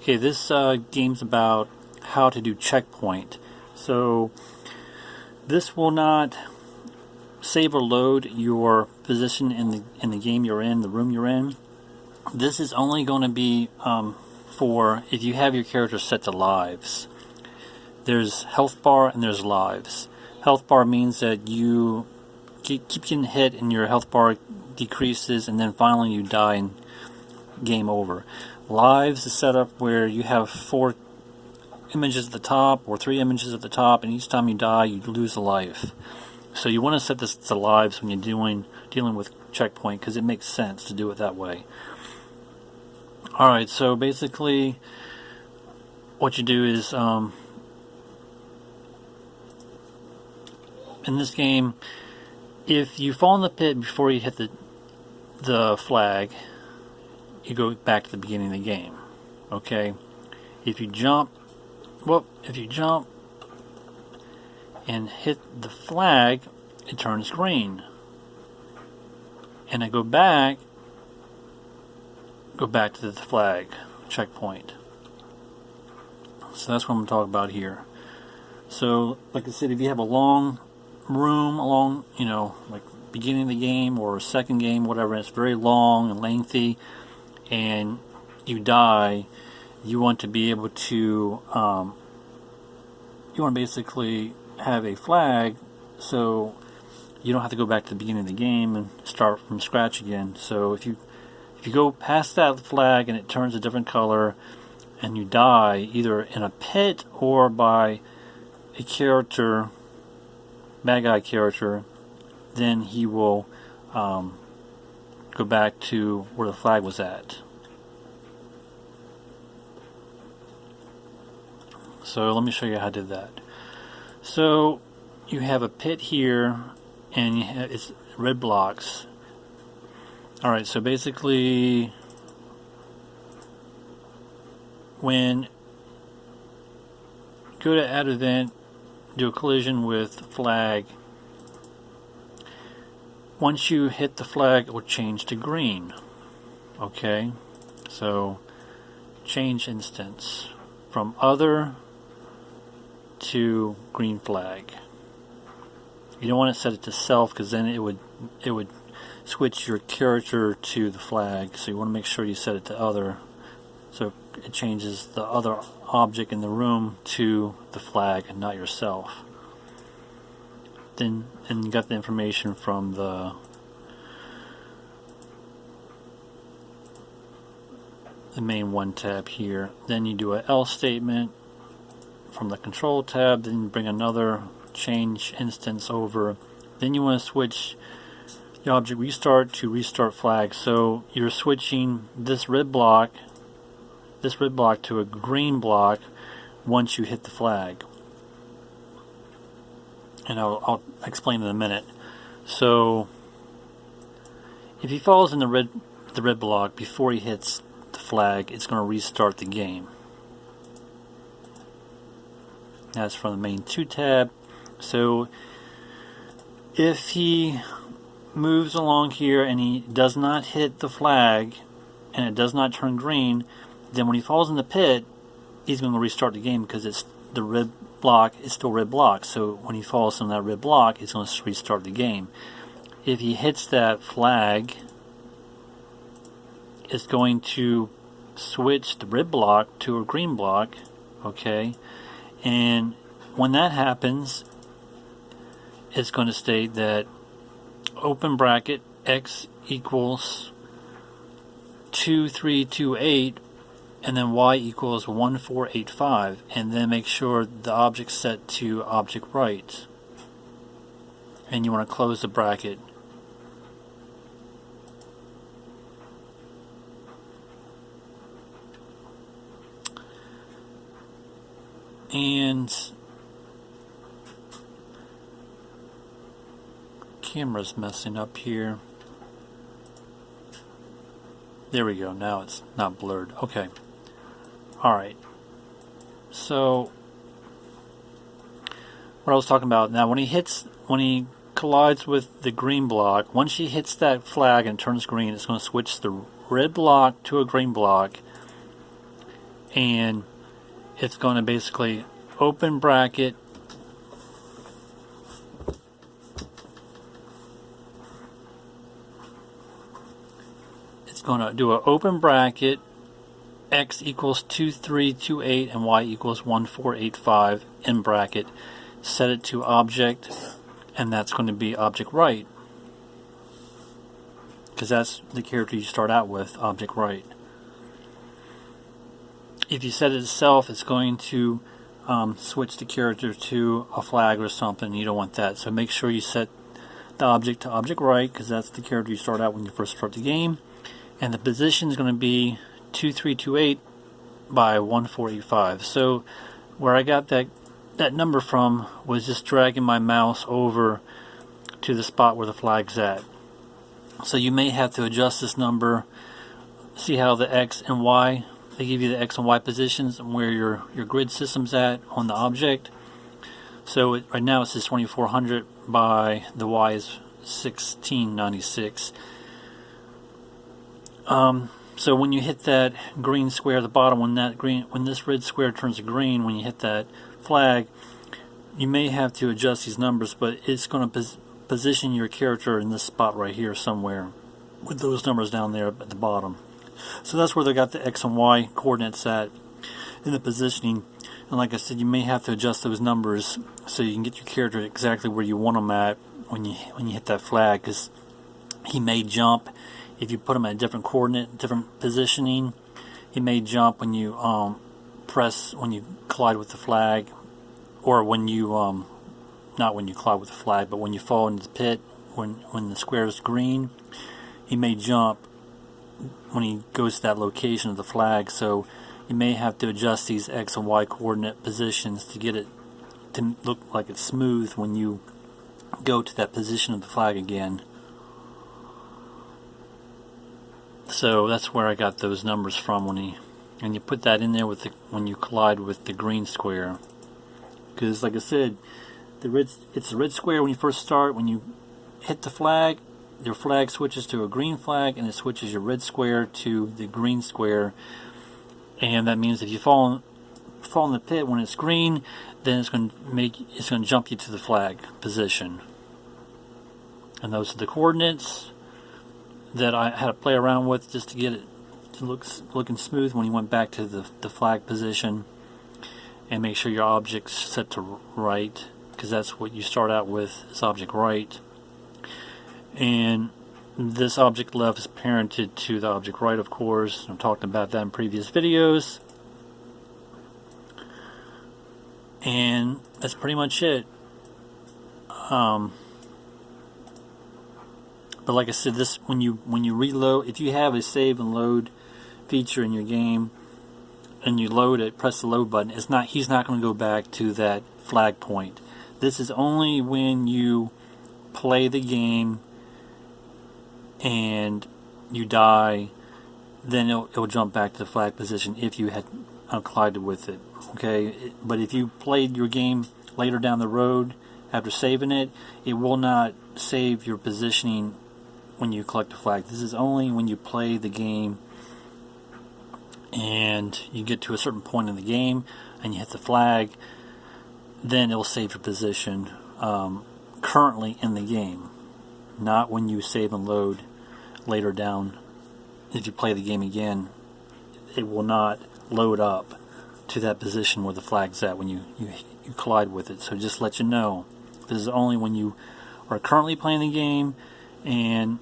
Okay, this game's about how to do checkpoint. So this will not save or load your position in the game you're in, the room you're in. This is only going to be for if you have your character set to lives. There's health bar and there's lives. Health bar means that you keep getting hit and your health bar decreases, and then finally you die and game over. Lives is set up where you have 4 images at the top or 3 images at the top, and each time you die you lose a life. So you want to set this to lives when you're dealing with checkpoint, because it makes sense to do it that way. Alright, so basically what you do is in this game, if you fall in the pit before you hit the flag, you go back to the beginning of the game. Okay? If you jump and hit the flag, it turns green. And I go back to the flag checkpoint. So that's what I'm talking about here. So, like I said, if you have a long room along, like beginning of the game or second game, whatever, and it's very long and lengthy, and you die, you want to be able to, you want to basically have a flag so you don't have to go back to the beginning of the game and start from scratch again. So if you go past that flag and it turns a different color and you die either in a pit or by a character, bad guy character, then he will go back to where the flag was at. So let me show you how I did that. So you have a pit here, and it's red blocks. Alright, so basically when go to add event, do a collision with flag. Once you hit the flag, it will change to green. Okay, so change instance from other to green flag. You don't want to set it to self, because then it would switch your character to the flag. So you want to make sure you set it to other, so it changes the other object in the room to the flag and not yourself. Then you got the information from the main 1 tab here. Then you do an else statement from the control tab. Then you bring another change instance over. Then you want to switch the object restart to restart flag. So you're switching this red block to a green block once you hit the flag. And I'll explain in a minute. So if he falls in the red block before he hits the flag, it's going to restart the game. That's from the main 2 tab. So if he moves along here and he does not hit the flag and it does not turn green, then when he falls in the pit, he's going to restart the game, because it's the red block is still red block. So when he falls in that red block, it's going to restart the game. If he hits that flag, it's going to switch the red block to a green block. Okay, and when that happens, it's going to state that open bracket x equals 2328, and then y equals 1485, and then make sure the object's set to object right, and you want to close the bracket. And camera's messing up here. There we go. Now it's not blurred. Okay. Alright. So what I was talking about now, when he collides with the green block, once he hits that flag and turns green, it's going to switch the red block to a green block, and it's going to basically open bracket going to do an open bracket, x equals 2328 and y equals 1485 in bracket, set it to object, and that's going to be object right, because that's the character you start out with, object right. If you set it to self, it's going to switch the character to a flag or something. You don't want that, so make sure you set the object to object right, because that's the character you start out when you first start the game. And the position is going to be 2328 by 1485. So where I got that number from was just dragging my mouse over to the spot where the flag's at. So you may have to adjust this number. See how the X and Y, they give you the X and Y positions and where your grid system's at on the object. So right now it says 2400 by the Y is 1696. So when you hit that green square at the bottom, when this red square turns to green, when you hit that flag, you may have to adjust these numbers, but it's going to position your character in this spot right here somewhere with those numbers down there at the bottom. So that's where they got the X and Y coordinates at in the positioning. And like I said, you may have to adjust those numbers so you can get your character exactly where you want them at when you hit that flag, because he may jump. If you put him at a different coordinate, different positioning, he may jump when you when you collide with the flag, or when you not when you collide with the flag, but when you fall into the pit, when the square is green, he may jump when he goes to that location of the flag. So you may have to adjust these X and Y coordinate positions to get it to look like it's smooth when you go to that position of the flag again. So that's where I got those numbers from and you put that in there with when you collide with the green square. Because like I said, it's a red square when you first start. When you hit the flag, your flag switches to a green flag, and it switches your red square to the green square. And that means if you fall in the pit when it's green, then it's going to jump you to the flag position. And those are the coordinates that I had to play around with just to get it to looking smooth when you went back to the flag position. And make sure your object's set to right, because that's what you start out with, is object right. And this object left is parented to the object right, of course. I've talked about that in previous videos. And that's pretty much it. But like I said, this when you reload, if you have a save and load feature in your game and you load it, press the load button, he's not going to go back to that flag point. This is only when you play the game and you die, then it'll jump back to the flag position if you had collided with it. Okay, but if you played your game later down the road after saving it, it will not save your positioning when you collect a flag. This is only when you play the game and you get to a certain point in the game and you hit the flag, then it'll save your position currently in the game, not when you save and load later down. If you play the game again, it will not load up to that position where the flag's at when you collide with it. So just let you know, this is only when you are currently playing the game and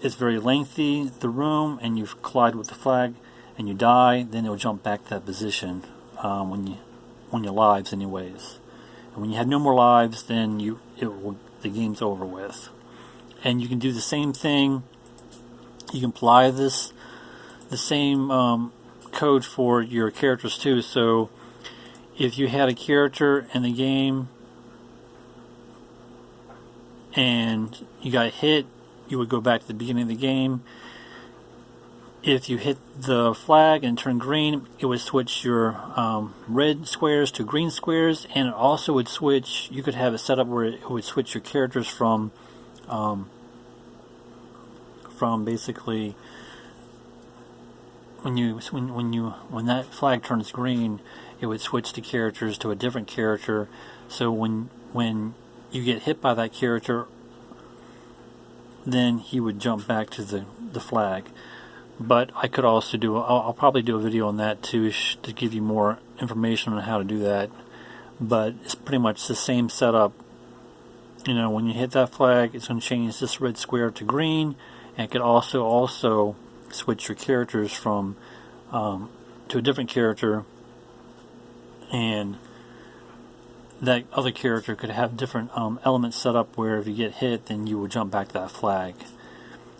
it's very lengthy, the room, and you collide with the flag and you die, then it'll jump back to that position when your lives anyways. And when you have no more lives, then the game's over with. And you can do the same thing. You can apply the same code for your characters too. So if you had a character in the game and you got hit, you would go back to the beginning of the game. If you hit the flag and turn green, it would switch your red squares to green squares, and it also would switch, you could have it set up where it would switch your characters from basically when that flag turns green, it would switch the characters to a different character. So when you get hit by that character, then he would jump back to the flag. But I could also I'll probably do a video on that too, to give you more information on how to do that. But it's pretty much the same setup. When you hit that flag, it's going to change this red square to green, and it could also switch your characters from to a different character, and that other character could have different elements set up where if you get hit, then you will jump back to that flag.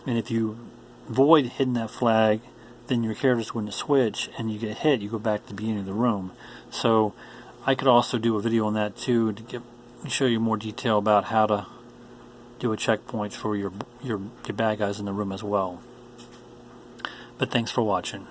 And if you avoid hitting that flag, then your characters wouldn't switch, and you get hit, you go back to the beginning of the room. So I could also do a video on that too, to show you more detail about how to do a checkpoint for your bad guys in the room as well. But thanks for watching.